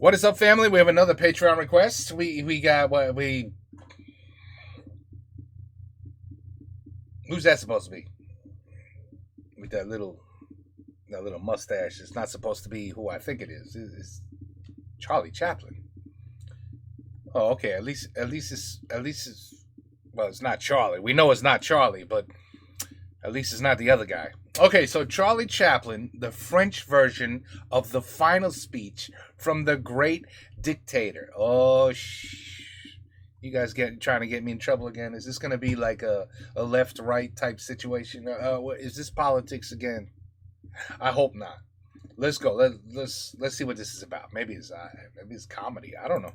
What is up, family? We have another Patreon request. We got what we. Who's that supposed to be? With that little mustache. It's not supposed to be who I think it is. It's Charlie Chaplin. Oh, okay. At least it's well, it's not Charlie. We know it's not Charlie, but at least it's not the other guy. Okay, so Charlie Chaplin, the French version of the final speech from the Great Dictator. Oh, you guys trying to get me in trouble again? Is this going to be like a left-right type situation? Is this politics again? I hope not. Let's go. Let's see what this is about. Maybe it's comedy. I don't know.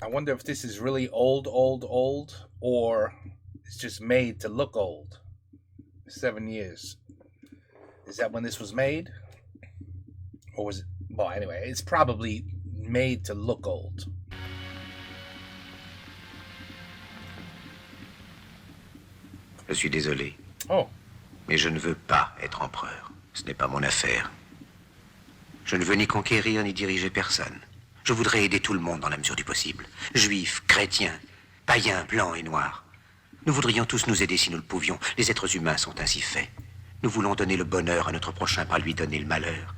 I wonder if this is really old, or it's just made to look old. 7 years. Is that when this was made? Or was it? Well, anyway, it's probably made to look old. Je suis désolé. Oh. Mais je ne veux pas être empereur. Ce n'est pas mon affaire. Je ne veux ni conquérir ni diriger personne. Je voudrais aider tout le monde dans la mesure du possible. Juifs, chrétiens, païens, blancs et noirs. Nous voudrions tous nous aider si nous le pouvions. Les êtres humains sont ainsi faits. Nous voulons donner le bonheur à notre prochain, pas lui donner le malheur.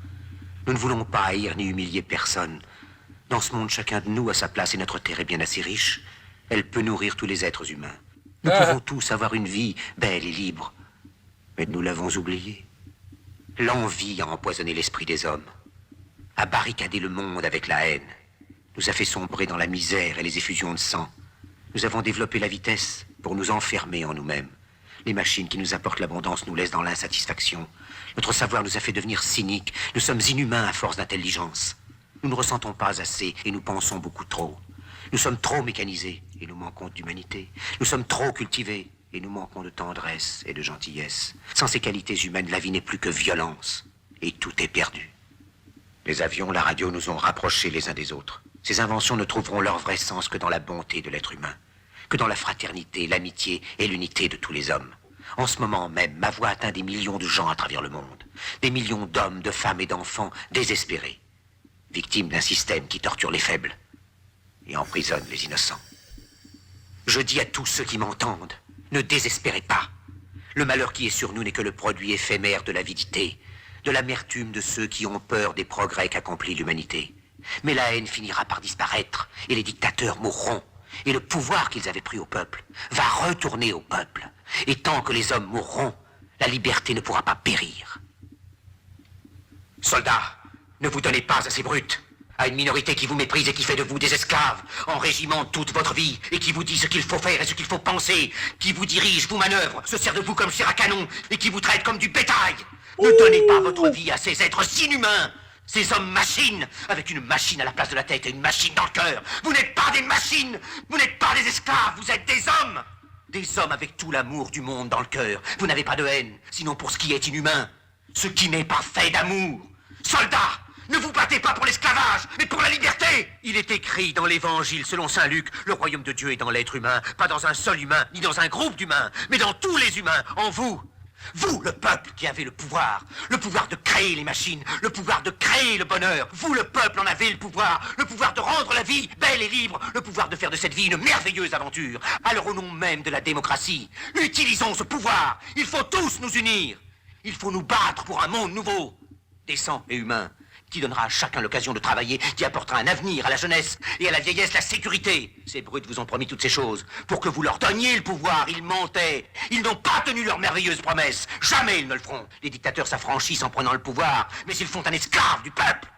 Nous ne voulons pas haïr ni humilier personne. Dans ce monde, chacun de nous a sa place et notre terre est bien assez riche. Elle peut nourrir tous les êtres humains. Nous pouvons tous avoir une vie belle et libre. Mais nous l'avons oublié. L'envie a empoisonné l'esprit des hommes, a barricadé le monde avec la haine, nous a fait sombrer dans la misère et les effusions de sang. Nous avons développé la vitesse pour nous enfermer en nous-mêmes. Les machines qui nous apportent l'abondance nous laissent dans l'insatisfaction. Notre savoir nous a fait devenir cyniques. Nous sommes inhumains à force d'intelligence. Nous ne ressentons pas assez et nous pensons beaucoup trop. Nous sommes trop mécanisés et nous manquons d'humanité. Nous sommes trop cultivés et nous manquons de tendresse et de gentillesse. Sans ces qualités humaines, la vie n'est plus que violence et tout est perdu. Les avions, la radio nous ont rapprochés les uns des autres. Ces inventions ne trouveront leur vrai sens que dans la bonté de l'être humain, que dans la fraternité, l'amitié et l'unité de tous les hommes. En ce moment même, ma voix atteint des millions de gens à travers le monde. Des millions d'hommes, de femmes et d'enfants désespérés, victimes d'un système qui torture les faibles et emprisonne les innocents. Je dis à tous ceux qui m'entendent, ne désespérez pas. Le malheur qui est sur nous n'est que le produit éphémère de l'avidité, de l'amertume de ceux qui ont peur des progrès qu'accomplit l'humanité. Mais la haine finira par disparaître et les dictateurs mourront. Et le pouvoir qu'ils avaient pris au peuple va retourner au peuple. Et tant que les hommes mourront, la liberté ne pourra pas périr. Soldats, ne vous donnez pas à ces brutes, à une minorité qui vous méprise et qui fait de vous des esclaves, en régiment toute votre vie, et qui vous dit ce qu'il faut faire et ce qu'il faut penser, qui vous dirige, vous manœuvre, se sert de vous comme chair à canon, et qui vous traite comme du bétail. Ne donnez pas votre vie à ces êtres inhumains, ces hommes-machines, avec une machine à la place de la tête et une machine dans le cœur. Vous n'êtes pas des machines, vous n'êtes pas des esclaves, vous êtes des hommes. Des hommes avec tout l'amour du monde dans le cœur. Vous n'avez pas de haine, sinon pour ce qui est inhumain, ce qui n'est pas fait d'amour. Soldats, ne vous battez pas pour l'esclavage, mais pour la liberté. Il est écrit dans l'évangile selon saint Luc, le royaume de Dieu est dans l'être humain, pas dans un seul humain, ni dans un groupe d'humains, mais dans tous les humains, en vous. Vous, le peuple qui avez le pouvoir de créer les machines, le pouvoir de créer le bonheur. Vous, le peuple, en avez le pouvoir de rendre la vie belle et libre, le pouvoir de faire de cette vie une merveilleuse aventure. Alors au nom même de la démocratie, utilisons ce pouvoir. Il faut tous nous unir. Il faut nous battre pour un monde nouveau, décent et humain, qui donnera à chacun l'occasion de travailler, qui apportera un avenir à la jeunesse et à la vieillesse la sécurité. Ces brutes vous ont promis toutes ces choses pour que vous leur donniez le pouvoir. Ils mentaient. Ils n'ont pas tenu leurs merveilleuses promesses. Jamais ils ne le feront. Les dictateurs s'affranchissent en prenant le pouvoir, mais ils font un esclave du peuple.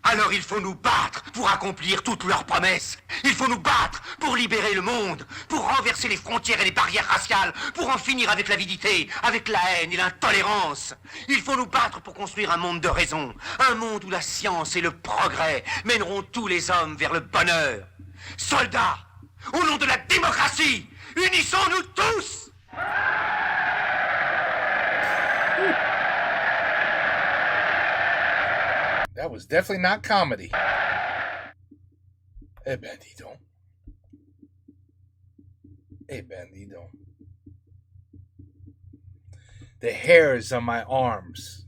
Alors il faut nous battre pour accomplir toutes leurs promesses. Il faut nous battre pour libérer le monde, pour renverser les frontières et les barrières raciales, pour en finir avec l'avidité, avec la haine et l'intolérance. Il faut nous battre pour construire un monde de raison, un monde où la science et le progrès mèneront tous les hommes vers le bonheur. Soldats, au nom de la démocratie, unissons-nous tous! That was definitely not comedy. Eh ben, dis donc. the hairs on my arms.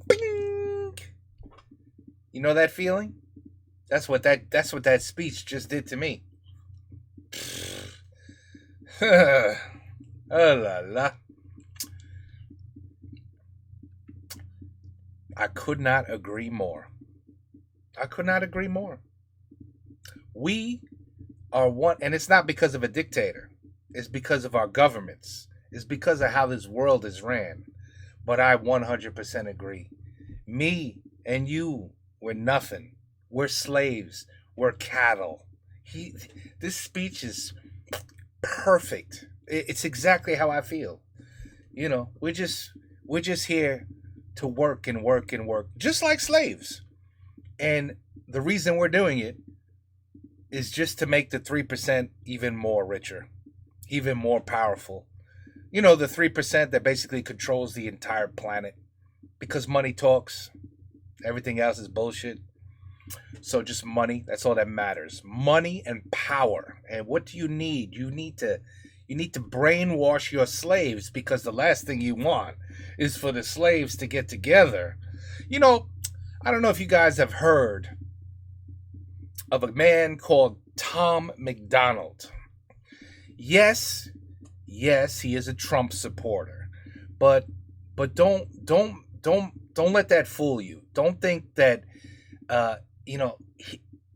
Bing! You know that feeling? That's what that speech just did to me. Oh la la. I could not agree more. I could not agree more. We are one, and it's not because of a dictator. It's because of our governments. It's because of how this world is ran. But I 100% agree. Me and you, we're nothing. We're slaves. We're cattle. This speech is perfect. It's exactly how I feel. You know, we're just here to work and work and work, just like slaves. And the reason we're doing it is just to make the 3% even more richer, even more powerful. You know, the 3% that basically controls the entire planet, because money talks. Everything else is bullshit. So just money, that's all that matters. Money and power. And what do you need? You need to brainwash your slaves, because the last thing you want is for the slaves to get together. You know, I don't know if you guys have heard of a man called Tom McDonald. Yes, he is a Trump supporter. But don't let that fool you. Don't think that you know,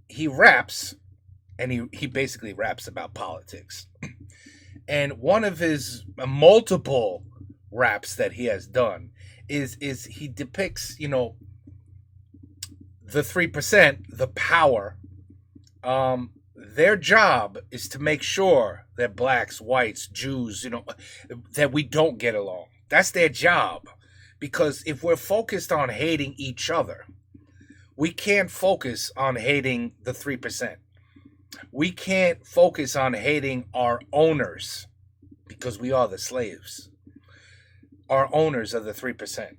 he raps, and he basically raps about politics. And one of his multiple raps that he has done is he depicts, you know, the 3%, the power. Their job is to make sure that blacks, whites, Jews, you know, that we don't get along. That's their job. Because if we're focused on hating each other, we can't focus on hating the 3%. We can't focus on hating our owners, because we are the slaves. Our owners are the 3%.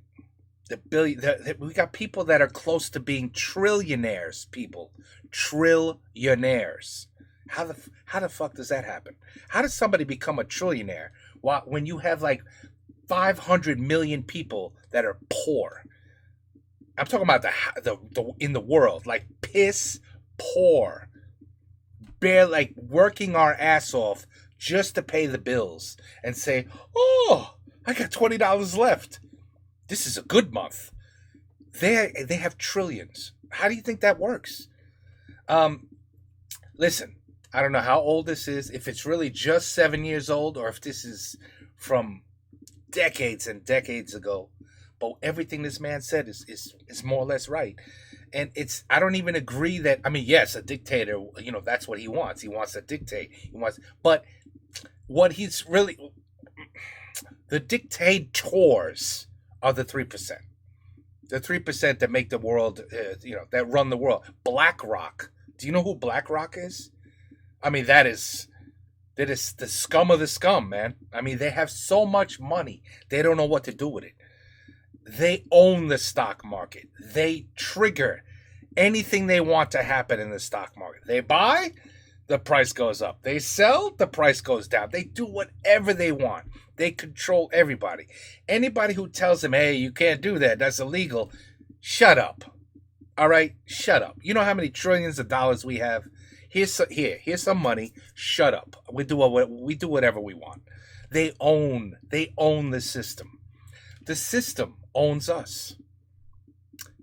We got people that are close to being trillionaires, people. Trillionaires. How the fuck does that happen? How does somebody become a trillionaire when you have like 500 million people that are poor? I'm talking about the in the world, like piss poor. Barely, like working our ass off just to pay the bills and say, "Oh, I got $20 left. This is a good month." They have trillions. How do you think that works? Listen, I don't know how old this is, if it's really just 7 years old, or if this is from decades and decades ago. But everything this man said is more or less right. And I don't even agree that, I mean, yes, a dictator, you know, that's what he wants. He wants to dictate. But what he's really, the dictators are the 3%. The 3% that make the world, you know, that run the world. BlackRock. Do you know who BlackRock is? I mean, that is the scum of the scum, man. I mean, they have so much money. They don't know what to do with it. They own the stock market. They trigger anything they want to happen in the stock market. They buy, the price goes up. They sell, the price goes down. They do whatever they want. They control everybody. Anybody who tells them, hey, you can't do that, that's illegal, shut up. All right? Shut up. You know how many trillions of dollars we have? Here's some money. Shut up. We do whatever we want. They own the system. The system owns us.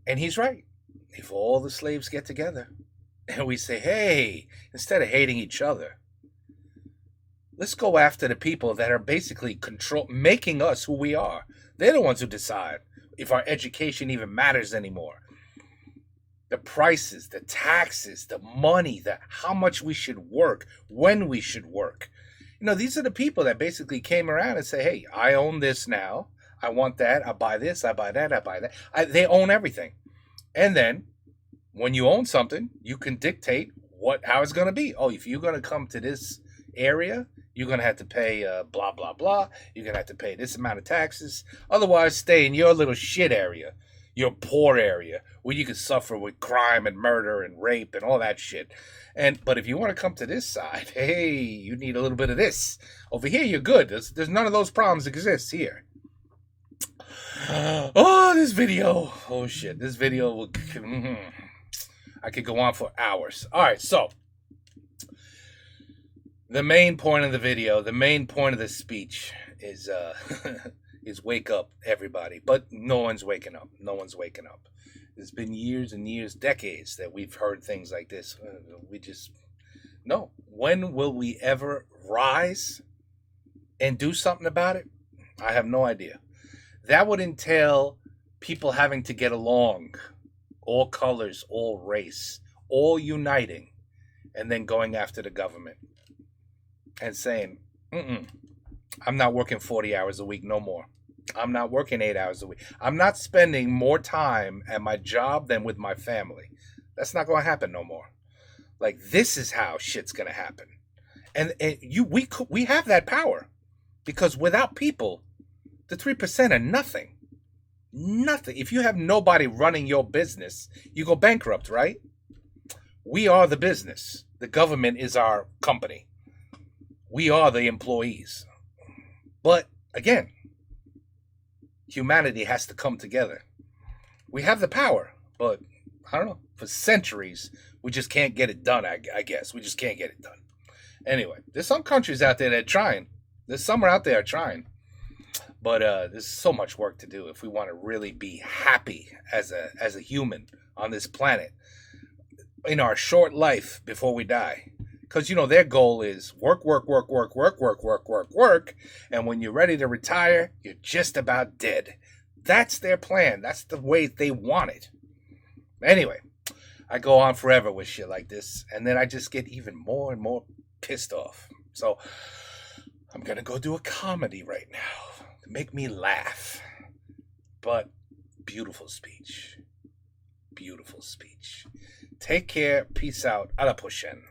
And he's right. If all the slaves get together and we say, hey, instead of hating each other, let's go after the people that are basically making us who we are. They're the ones who decide if our education even matters anymore. The prices, the taxes, the money, how much we should work, when we should work. You know, these are the people that basically came around and say, hey, I own this now. I want that. I buy this. I buy that. I buy that. They own everything. And then when you own something, you can dictate how it's going to be. Oh, if you're going to come to this area, you're going to have to pay blah, blah, blah. You're going to have to pay this amount of taxes. Otherwise, stay in your little shit area, your poor area, where you can suffer with crime and murder and rape and all that shit. But if you want to come to this side, hey, you need a little bit of this. Over here, you're good. There's none of those problems exist here. Oh, this video. Oh, shit. This video will... I could go on for hours. All right, so... The main point of the video, the main point of the speech is is wake up, everybody. But no one's waking up. No one's waking up. It's been years and years, decades that we've heard things like this. We just... No. When will we ever rise and do something about it? I have no idea. That would entail people having to get along, all colors, all race, all uniting, and then going after the government and saying, I'm not working 40 hours a week no more. I'm not working 8 hours a week. I'm not spending more time at my job than with my family. That's not going to happen no more. Like, this is how shit's going to happen. And we have that power, because without people, the 3% are nothing. Nothing. If you have nobody running your business, you go bankrupt, right? We are the business. The government is our company. We are the employees. But again, humanity has to come together. We have the power, but I don't know. For centuries, we just can't get it done, I guess. We just can't get it done. Anyway, there's some countries out there that are trying. There's some out there trying. But there's so much work to do if we want to really be happy as a human on this planet in our short life before we die. Because, their goal is work. And when you're ready to retire, you're just about dead. That's their plan. That's the way they want it. Anyway, I go on forever with shit like this. And then I just get even more and more pissed off. So I'm going to go do a comedy right now to make me laugh. But beautiful speech. Beautiful speech. Take care. Peace out. A la prochaine.